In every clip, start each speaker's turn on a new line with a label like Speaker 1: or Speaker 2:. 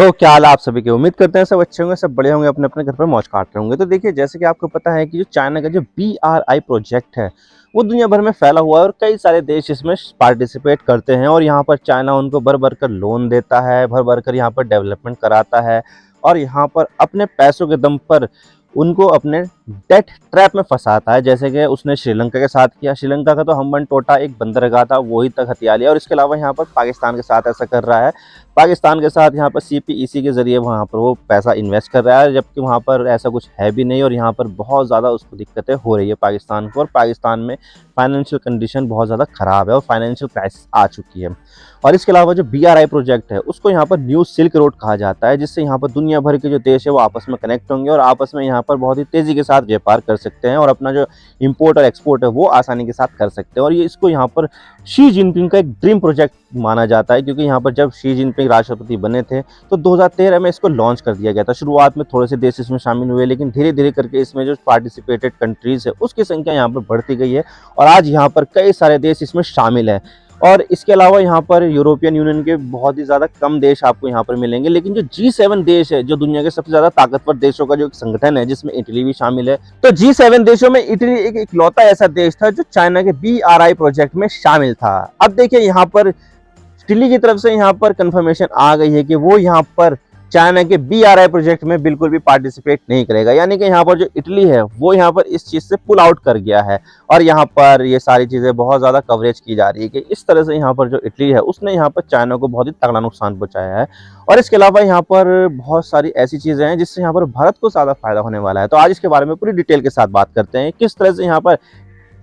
Speaker 1: तो क्या हाल है आप सभी के। उम्मीद करते हैं सब अच्छे होंगे, सब बड़े होंगे, अपने अपने घर पर मौज काट रहे होंगे। तो देखिए, जैसे कि आपको पता है कि जो चाइना का जो BRI प्रोजेक्ट है वो दुनिया भर में फैला हुआ है और कई सारे देश इसमें पार्टिसिपेट करते हैं। और यहाँ पर चाइना उनको भर भर कर लोन देता है, भर भर कर यहाँ पर डेवलपमेंट कराता है और यहाँ पर अपने पैसों के दम पर उनको अपने डेट ट्रैप में फंसाता है। जैसे कि उसने श्रीलंका के साथ किया। श्रीलंका का तो हम्बन टोटा एक बंदरगाह था, वही तक हथिया लिया। और इसके अलावा यहाँ पर पाकिस्तान के साथ ऐसा कर रहा है। पाकिस्तान के साथ यहाँ पर CPEC के ज़रिए वहाँ पर वो पैसा इन्वेस्ट कर रहा है, जबकि वहाँ पर ऐसा कुछ है भी नहीं। और यहाँ पर बहुत ज़्यादा उसको दिक्कतें हो रही है पाकिस्तान को, और पाकिस्तान में फाइनेंशियल कंडीशन बहुत ज़्यादा ख़राब है और फाइनेंशियल क्राइसिस आ चुकी है। और इसके अलावा जो BRI प्रोजेक्ट है उसको यहाँ पर न्यू सिल्क रोड कहा जाता है, जिससे यहाँ पर दुनिया भर के जो देश है वो आपस में कनेक्ट होंगे और आपस में यहाँ पर बहुत ही तेज़ी के साथ व्यापार कर सकते हैं और अपना जो इम्पोर्ट और एक्सपोर्ट है वो आसानी के साथ कर सकते हैं। और ये इसको यहाँ पर शी जिनपिंग का एक ड्रीम प्रोजेक्ट माना जाता है, क्योंकि यहाँ पर जब शी जिनपिंग राष्ट्रपति बने थे तो 2013 में इसको लॉन्च कर दिया गया था। शुरुआत में थोड़े से देश इसमें शामिल हुए, लेकिन धीरे धीरे करके इसमें जो पार्टिसिपेटेड कंट्रीज़ है उसकी संख्या यहाँ पर बढ़ती गई है और आज यहाँ पर कई सारे देश इसमें शामिल हैं। और इसके अलावा यहाँ पर यूरोपियन यूनियन के बहुत ही ज़्यादा कम देश आपको यहाँ पर मिलेंगे, लेकिन जो G7 देश है, जो दुनिया के सबसे ज़्यादा ताकतवर देशों का जो एक संगठन है जिसमें इटली भी शामिल है, तो G7 देशों में इटली एक इकलौता ऐसा देश था जो चाइना के BRI प्रोजेक्ट में शामिल था। अब देखिए, यहाँ पर इटली की तरफ से यहाँ पर कंफर्मेशन आ गई है कि वो यहाँ पर चाइना के BRI प्रोजेक्ट में बिल्कुल भी पार्टिसिपेट नहीं करेगा। यानी कि यहाँ पर जो इटली है वो यहाँ पर इस चीज़ से पुल आउट कर गया है। और यहाँ पर ये सारी चीज़ें बहुत ज़्यादा कवरेज की जा रही है कि इस तरह से यहाँ पर जो इटली है उसने यहाँ पर चाइना को बहुत ही तगड़ा नुकसान पहुँचाया है। और इसके अलावा यहाँ पर बहुत सारी ऐसी चीज़ें हैं जिससे यहाँ पर भारत को ज़्यादा फायदा होने वाला है। तो आज इसके बारे में पूरी डिटेल के साथ बात करते हैं, किस तरह से यहाँ पर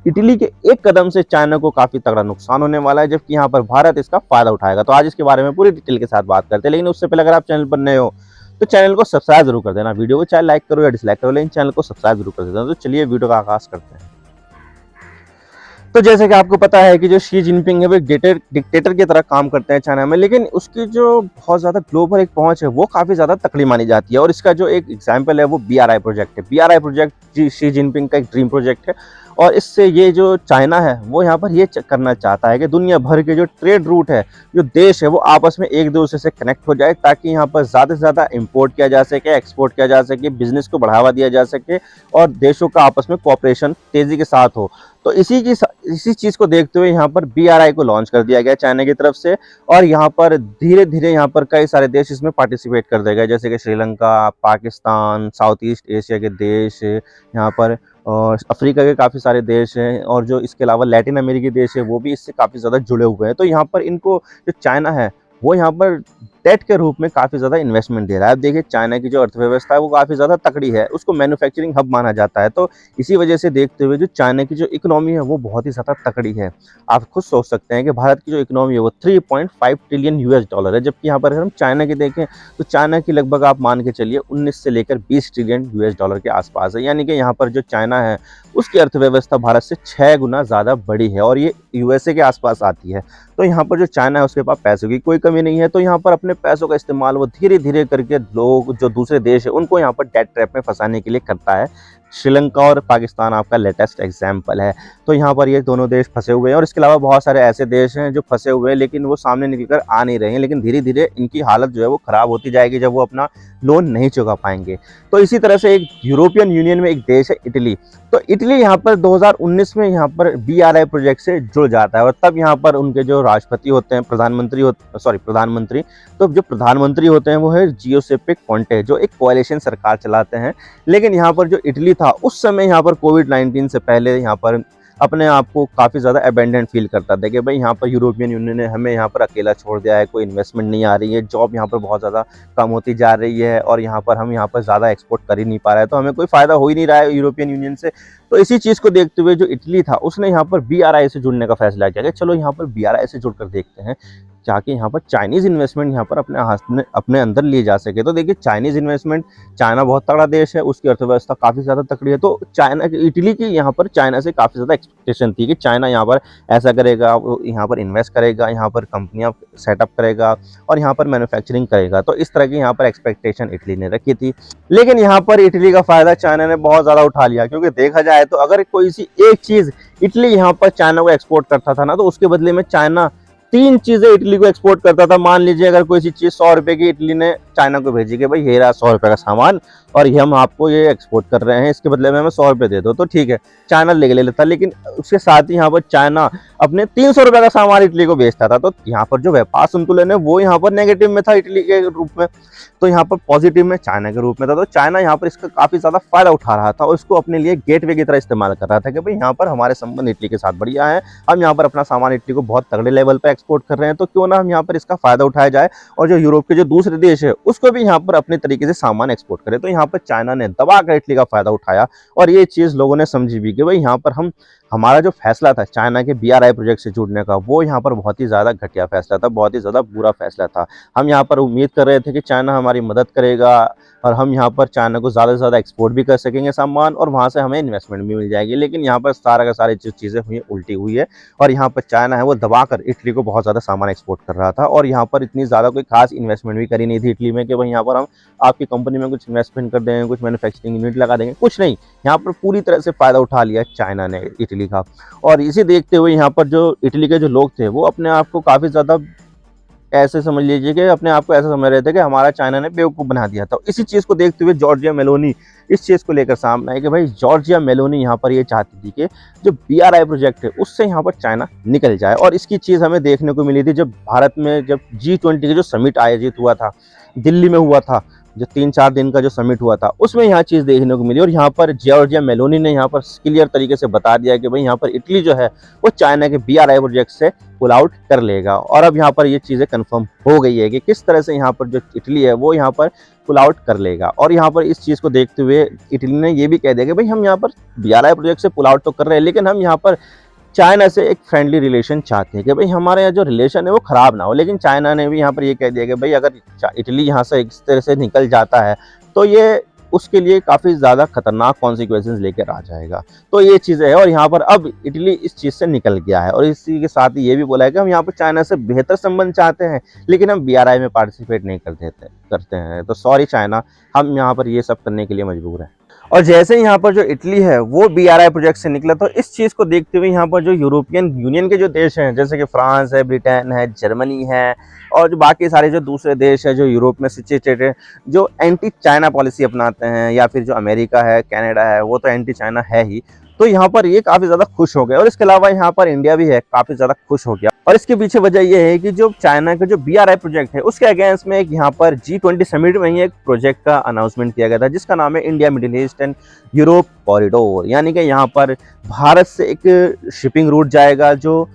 Speaker 1: इटली के एक कदम से चाइना को काफी तगड़ा नुकसान होने वाला है, जबकि यहाँ पर भारत इसका फायदा उठाएगा। तो आज इसके बारे में पूरी डिटेल के साथ बात करते हैं, लेकिन उससे पहले अगर आप चैनल पर नए हो तो चैनल को सब्सक्राइब जरूर कर देना। वीडियो को चाहे लाइक करो या डिसलाइक करो, लेकिन चैनल को सब्सक्राइब जरूर कर देना। तो चलिए वीडियो का आगाज करते हैं। तो जैसे कि आपको पता है कि जो शी जिनपिंग है वो डिक्टेटर की तरह काम करते हैं चाइना में, लेकिन उसकी जो बहुत ज़्यादा ग्लोबल एक पहुंच है वो काफ़ी ज़्यादा तकड़ी मानी जाती है। और इसका जो एक एग्जाम्पल है वो BRI प्रोजेक्ट है। BRI प्रोजेक्ट शी जिनपिंग का एक ड्रीम प्रोजेक्ट है और इससे ये जो चाइना है वो यहाँ पर ये करना चाहता है कि दुनिया भर के जो ट्रेड रूट है, जो देश है, वो आपस में एक दूसरे से कनेक्ट हो जाए, ताकि यहाँ पर ज़्यादा से ज़्यादा इम्पोर्ट किया जा सके, एक्सपोर्ट किया जा सके, बिजनेस को बढ़ावा दिया जा सके और देशों का आपस में कोऑपरेशन तेज़ी के साथ हो। तो इसी चीज़ को देखते हुए यहाँ पर BRI को लॉन्च कर दिया गया चाइना की तरफ से। और यहाँ पर धीरे धीरे यहाँ पर कई सारे देश इसमें पार्टिसिपेट कर दिए गए, जैसे कि Sri Lanka, Pakistan, south east Asia के देश, यहाँ पर और अफ्रीका के काफ़ी सारे देश हैं, और जो इसके अलावा लैटिन अमेरिकी देश है वो भी इससे काफ़ी ज़्यादा जुड़े हुए हैं। तो यहाँ पर इनको जो चाइना है वो यहाँ पर डेट के रूप में काफ़ी ज़्यादा इन्वेस्टमेंट दे रहा है। अब देखिए, चाइना की जो अर्थव्यवस्था है वो काफ़ी ज़्यादा तकड़ी है, उसको मैन्युफैक्चरिंग हब माना जाता है। तो इसी वजह से देखते हुए जो चाइना की जो इकोनॉमी है वो बहुत ही ज़्यादा तकड़ी है। आप खुद सोच सकते हैं कि भारत की जो इकोनॉमी है वो 3.5 ट्रिलियन US डॉलर है, जबकि यहाँ पर अगर हम चाइना की देखें तो चाइना की लगभग आप मान के चलिए 19 से लेकर 20 ट्रिलियन US डॉलर के आसपास है। यानी कि यहाँ पर जो चाइना है उसकी अर्थव्यवस्था भारत से 6 गुना ज़्यादा बड़ी है और ये USA के आसपास आती है। तो यहाँ पर जो चाइना है उसके पास पैसों की कोई कमी नहीं है। तो यहाँ पर अपने पैसों का इस्तेमाल वो धीरे धीरे करके लोग जो दूसरे देश है उनको यहाँ पर डेट ट्रैप में फंसाने के लिए करता है। श्रीलंका और पाकिस्तान आपका लेटेस्ट एग्जाम्पल है। तो यहाँ पर ये दोनों देश फंसे हुए हैं और इसके अलावा बहुत सारे ऐसे देश हैं जो फंसे हुए हैं, लेकिन वो सामने निकल कर आ नहीं रहे हैं। लेकिन धीरे धीरे इनकी हालत जो है वो ख़राब होती जाएगी जब वो अपना लोन नहीं चुका पाएंगे। तो इसी तरह से एक यूरोपियन यूनियन में एक देश है इटली। तो इटली यहाँ पर 2019 में यहाँ पर BRI प्रोजेक्ट से जुड़ जाता है और तब यहाँ पर उनके जो राष्ट्रपति होते हैं, प्रधानमंत्री, तो जो प्रधानमंत्री होते हैं वो है जियोसेपे कोंटे, जो एक कोalition सरकार चलाते हैं। लेकिन यहाँ पर जो इटली था उस समय यहाँ पर कोविड-19 से पहले यहाँ पर अपने आप को काफ़ी ज़्यादा अबेंडेंट फील करता था कि भाई यहाँ पर यूरोपियन यूनियन ने हमें यहाँ पर अकेला छोड़ दिया है, कोई इन्वेस्टमेंट नहीं आ रही है, जॉब यहाँ पर बहुत ज़्यादा कम होती जा रही है और यहाँ पर हम यहाँ पर ज़्यादा एक्सपोर्ट कर ही नहीं पा रहे हैं, तो हमें कोई फ़ायदा हो ही नहीं रहा है यूरोपियन यूनियन से। तो इसी चीज़ को देखते हुए जो इटली था उसने यहाँ पर BRI से जुड़ने का फैसला किया कि चलो यहाँ पर BRI से जुड़कर देखते हैं, ताकि यहाँ पर चाइनीज़ इन्वेस्टमेंट यहाँ पर अपने अंदर लिए जा सके। तो देखिए, चाइनीज़ इन्वेस्टमेंट, चाइना बहुत तगड़ा देश है, उसकी अर्थव्यवस्था काफ़ी ज़्यादा तकड़ी है। तो इटली की यहाँ पर चाइना से काफ़ी ज़्यादा एक्सपेक्टेशन थी कि चाइना यहाँ पर ऐसा करेगा, वो यहाँ पर इन्वेस्ट करेगा, यहाँ पर कंपनियाँ सेटअप करेगा और यहाँ पर मैन्युफैक्चरिंग करेगा। तो इस तरह की यहाँ पर एक्सपेक्टेशन इटली ने रखी थी। लेकिन यहाँ पर इटली का फ़ायदा चाइना ने बहुत ज़्यादा उठा लिया, क्योंकि देखा जाए तो अगर कोई सी एक चीज़ इटली यहाँ पर चाइना को एक्सपोर्ट करता था ना, तो उसके बदले में चाइना 3 चीजें इटली को एक्सपोर्ट करता था। मान लीजिए अगर कोई सी चीज 100 रुपए की इटली ने चाइना को भेजी कि भाई ये रहा 100 रुपए का सामान और ये हम आपको ये एक्सपोर्ट कर रहे हैं, इसके बदले में हमें 100 रुपए दे दो, तो ठीक है चाइना ले लेता। लेकिन उसके साथ ही यहाँ पर चाइना अपने 300 रुपए का सामान इटली को बेचता था। तो यहाँ पर जो व्यापार संतुलन है वो यहाँ पर नेगेटिव में था इटली के रूप में, तो यहाँ पर पॉजिटिव में चाइना के रूप में था। तो चाइना यहाँ पर इसका काफी ज्यादा फायदा उठा रहा था और उसको अपने लिए गेटवे की तरह इस्तेमाल कर रहा था कि भाई यहाँ पर हमारे संबंध इटली के साथ बढ़िया है, हम यहाँ पर अपना सामान इटली को बहुत तगड़े लेवल पर एक्सपोर्ट कर रहे हैं, तो क्यों ना हम यहाँ पर इसका फायदा उठाया जाए और जो यूरोप के जो दूसरे देश है उसको भी यहाँ पर अपने तरीके से सामान एक्सपोर्ट करे। तो यहाँ पर चाइना ने दबा कर इटली का फायदा उठाया और ये चीज लोगों ने समझी भी कि भाई यहाँ पर हमारा जो फैसला था चाइना के BRI प्रोजेक्ट से जुड़ने का, वो यहाँ पर बहुत ही ज़्यादा घटिया फैसला था, बहुत ही ज़्यादा बुरा फैसला था। हम यहाँ पर उम्मीद कर रहे थे कि चाइना हमारी मदद करेगा और हम यहाँ पर चाइना को ज़्यादा से ज़्यादा एक्सपोर्ट भी कर सकेंगे सामान और वहाँ से हमें इन्वेस्टमेंट भी मिल जाएगी। लेकिन यहाँ पर सारा का सारी जो चीज़ें हुई उल्टी हुई है और यहाँ पर चाइना है वो दबाकर इटली को बहुत ज़्यादा सामान एक्सपोर्ट कर रहा था और यहाँ पर इतनी ज़्यादा कोई खास इन्वेस्टमेंट भी करी नहीं थी इटली में कि भाई यहाँ पर हम आपकी कंपनी में कुछ इन्वेस्टमेंट कर देंगे, कुछ मैन्युफैक्चरिंग यूनिट लगा देंगे, कुछ नहीं। यहाँ पर पूरी तरह से फ़ायदा उठा लिया चाइना ने इटली का। और इसे देखते हुए यहाँ पर जो इटली के जो लोग थे वो अपने आप को काफ़ी ज़्यादा ऐसे समझ लीजिए कि अपने आप को ऐसा समझ रहे थे कि हमारा चाइना ने बेवकूफ़ बना दिया था। इसी चीज़ को देखते हुए जॉर्जिया मेलोनी इस चीज़ को लेकर सामने आई कि भाई जॉर्जिया मेलोनी यहाँ पर ये चाहती थी कि जो BRI प्रोजेक्ट है उससे यहाँ पर चाइना निकल जाए। और इसकी चीज़ हमें देखने को मिली थी जब भारत में जब G20 का जो समिट आयोजित हुआ था, दिल्ली में हुआ था, जो 3-4 दिन का जो समिट हुआ था उसमें यहाँ चीज़ देखने को मिली। और यहाँ पर जॉर्जिया मेलोनी ने यहाँ पर क्लियर तरीके से बता दिया कि भाई यहाँ पर इटली जो है वो चाइना के BRI प्रोजेक्ट से पुल आउट कर लेगा। और अब यहाँ पर ये चीज़ें कंफर्म हो गई है कि किस तरह से यहाँ पर जो इटली है वो यहाँ पर पुल आउट कर लेगा। और यहाँ पर इस चीज़ को देखते हुए इटली ने ये भी कह दिया कि भाई हम यहाँ पर BRI प्रोजेक्ट से पुल आउट तो कर रहे हैं लेकिन हम यहाँ पर चाइना से एक फ्रेंडली रिलेशन चाहते हैं कि भाई हमारे यहाँ जो रिलेशन है वो ख़राब ना हो। लेकिन चाइना ने भी यहाँ पर ये कह दिया कि भाई अगर इटली यहाँ से इस तरह से निकल जाता है तो ये उसके लिए काफ़ी ज़्यादा खतरनाक कॉन्सिक्वेंसेस लेकर आ जाएगा। तो ये चीज़ें है और यहाँ पर अब इटली इस चीज़ से निकल गया है और इसी के साथ ही ये भी बोला है कि हम यहाँ पर चाइना से बेहतर संबंध चाहते हैं लेकिन हम BRI में पार्टिसिपेट नहीं करते हैं। तो सॉरी चाइना, हम यहाँ पर ये सब करने के लिए मजबूर हैं। और जैसे ही यहाँ पर जो इटली है वो BRI प्रोजेक्ट से निकला तो इस चीज़ को देखते हुए यहाँ पर जो यूरोपियन यूनियन के जो देश हैं जैसे कि फ्रांस है, ब्रिटेन है, जर्मनी है और जो बाकी सारे जो दूसरे देश है जो यूरोप में सिचुएटेड है, जो एंटी चाइना पॉलिसी अपनाते हैं, या फिर जो अमेरिका है, कनाडा है, वो तो एंटी चाइना है ही, तो यहाँ पर ये काफ़ी ज़्यादा खुश हो गए। और इसके अलावा यहाँ पर इंडिया भी है काफ़ी ज़्यादा खुश हो गया। और इसके पीछे वजह यह है कि जो चाइना का जो BRI प्रोजेक्ट है उसके अगेंस्ट में एक यहाँ पर G20 समिट में ही एक प्रोजेक्ट का अनाउंसमेंट किया गया था जिसका नाम है India middle east and Europe corridor. यानी कि यहाँ पर भारत से एक शिपिंग रूट जाएगा जो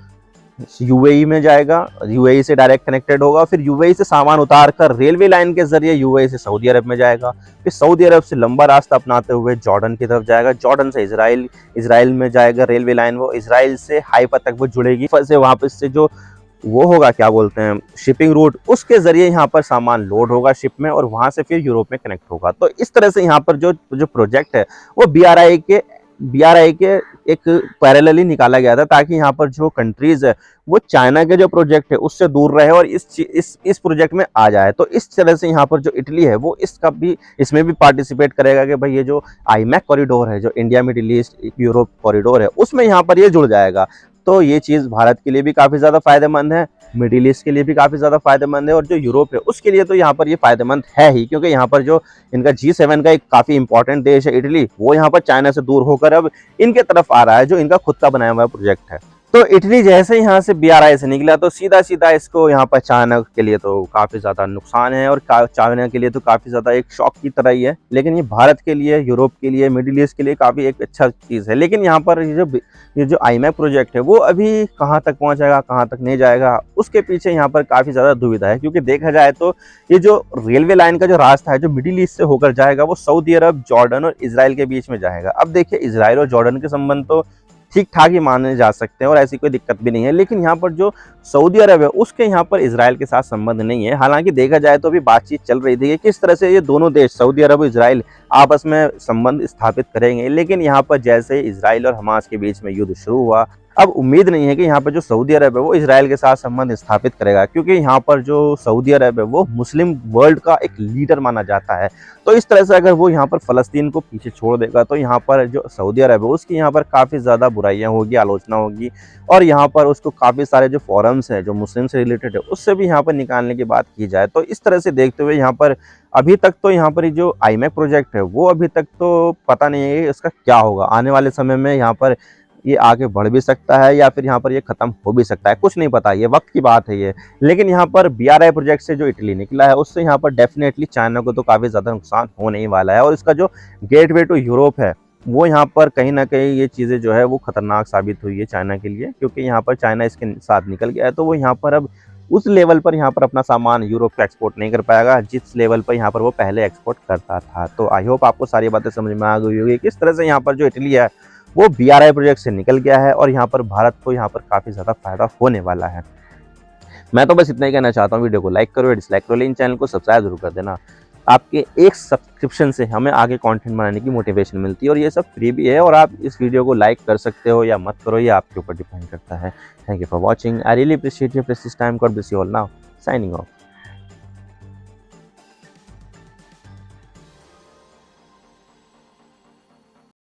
Speaker 1: UAE में जाएगा, UAE से डायरेक्ट कनेक्टेड होगा, फिर UAE से सामान उतार कर रेलवे लाइन के जरिए UAE से सऊदी अरब में जाएगा, फिर सऊदी अरब से लंबा रास्ता अपनाते हुए जॉर्डन की तरफ जाएगा, जॉर्डन से इजराइल में जाएगा रेलवे लाइन, वो इजराइल से हाइफा तक वो जुड़ेगी, फिर से वहाँ पे से जो वो होगा क्या बोलते हैं शिपिंग रूट, उसके जरिए यहाँ पर सामान लोड होगा शिप में और वहाँ से फिर यूरोप में कनेक्ट होगा। तो इस तरह से यहाँ पर जो प्रोजेक्ट है वो BRI के एक पैरेलली निकाला गया था ताकि यहाँ पर जो कंट्रीज है वो चाइना के जो प्रोजेक्ट है उससे दूर रहे और इस प्रोजेक्ट में आ जाए। तो इस तरह से यहाँ पर जो इटली है वो इसमें भी पार्टिसिपेट करेगा कि भाई ये जो IMEC कॉरिडोर है, जो India middle east Europe corridor है, उसमें यहाँ पर ये जुड़ जाएगा। तो ये चीज़ भारत के लिए भी काफ़ी ज़्यादा फायदेमंद है, मिडिल ईस्ट के लिए भी काफ़ी ज़्यादा फायदेमंद है और जो यूरोप है उसके लिए तो यहाँ पर ये फायदेमंद है ही, क्योंकि यहाँ पर जो इनका G7 का एक काफ़ी इंपॉर्टेंट देश है इटली, वो यहाँ पर चाइना से दूर होकर अब इनके तरफ आ रहा है जो इनका खुद का बनाया हुआ प्रोजेक्ट है। तो इटली जैसे यहाँ से BRI से निकला तो सीधा सीधा इसको यहाँ पर चाइना के लिए तो काफ़ी ज़्यादा नुकसान है और चाइना के लिए तो काफ़ी ज़्यादा एक शॉक की तरह ही है, लेकिन ये भारत के लिए, यूरोप के लिए, मिडिल ईस्ट के लिए काफ़ी एक अच्छा चीज़ है। लेकिन यहाँ पर ये जो IMEC प्रोजेक्ट है वो अभी कहाँ तक पहुँचेगा, कहाँ तक नहीं जाएगा, उसके पीछे यहाँ पर काफ़ी ज़्यादा दुविधा है। क्योंकि देखा जाए तो ये जो रेलवे लाइन का जो रास्ता है जो मिडिल ईस्ट से होकर जाएगा वो सऊदी अरब, जॉर्डन और इजराइल के बीच में जाएगा। अब देखिए इजराइल और जॉर्डन के संबंध तो ठीक ठाक ही माने जा सकते हैं और ऐसी कोई दिक्कत भी नहीं है, लेकिन यहाँ पर जो सऊदी अरब है उसके यहाँ पर इजराइल के साथ संबंध नहीं है। हालांकि देखा जाए तो अभी बातचीत चल रही थी कि किस तरह से ये दोनों देश सऊदी अरब और इजराइल आपस में संबंध स्थापित करेंगे, लेकिन यहाँ पर जैसे इजराइल और हमास के बीच में युद्ध शुरू हुआ अब उम्मीद नहीं है कि यहाँ पर जो सऊदी अरब है वो इजराइल के साथ संबंध स्थापित करेगा, क्योंकि यहाँ पर जो सऊदी अरब है वो मुस्लिम वर्ल्ड का एक लीडर माना जाता है। तो इस तरह से अगर वो यहाँ पर फ़लस्तीन को पीछे छोड़ देगा तो यहाँ पर जो सऊदी अरब है उसकी यहाँ पर काफ़ी ज़्यादा बुराइयाँ होगी, आलोचना होगी, और यहाँ पर उसको काफ़ी सारे जो फोरम्स हैं जो मुस्लिम से रिलेटेड है उससे भी यहाँ पर निकालने की बात की जाए। तो इस तरह से देखते हुए यहाँ पर अभी तक तो यहाँ पर ये जो आईमैक प्रोजेक्ट है वो अभी तक तो पता नहीं है कि इसका क्या होगा। आने वाले समय में यहाँ पर ये आगे बढ़ भी सकता है या फिर यहाँ पर ये ख़त्म हो भी सकता है, कुछ नहीं पता, ये वक्त की बात है ये। लेकिन यहाँ पर बीआरआई प्रोजेक्ट से जो इटली निकला है उससे यहाँ पर डेफिनेटली चाइना को तो काफ़ी ज़्यादा नुकसान होने ही वाला है, और इसका जो गेटवे टू यूरोप है वो यहाँ पर कहीं ना कहीं ये चीज़ें जो है वो खतरनाक साबित हुई है चाइना के लिए, क्योंकि यहाँ पर चाइना इसके साथ निकल गया है तो वो यहाँ पर अब उस लेवल पर यहाँ पर अपना सामान यूरोप का एक्सपोर्ट नहीं कर पाएगा जिस लेवल पर यहाँ पर वो पहले एक्सपोर्ट करता था। तो आई होप आपको सारी बातें समझ में आ गई होगी किस तरह से यहाँ पर जो इटली है वो बीआरआई प्रोजेक्ट से निकल गया है और यहाँ पर भारत को यहाँ पर काफ़ी ज़्यादा फायदा होने वाला है। मैं तो बस इतना ही कहना चाहता हूँ, वीडियो को लाइक करो या डिसलाइक करो, लेकिन चैनल को सब्सक्राइब जरूर कर देना। आपके एक सब्सक्रिप्शन से हमें आगे कंटेंट बनाने की मोटिवेशन मिलती है और ये सब फ्री भी है, और आप इस वीडियो को लाइक कर सकते हो या मत करो, ये आपके ऊपर डिपेंड करता है। Thank you for watching, I really appreciate your precious time. God bless you all. Now signing off.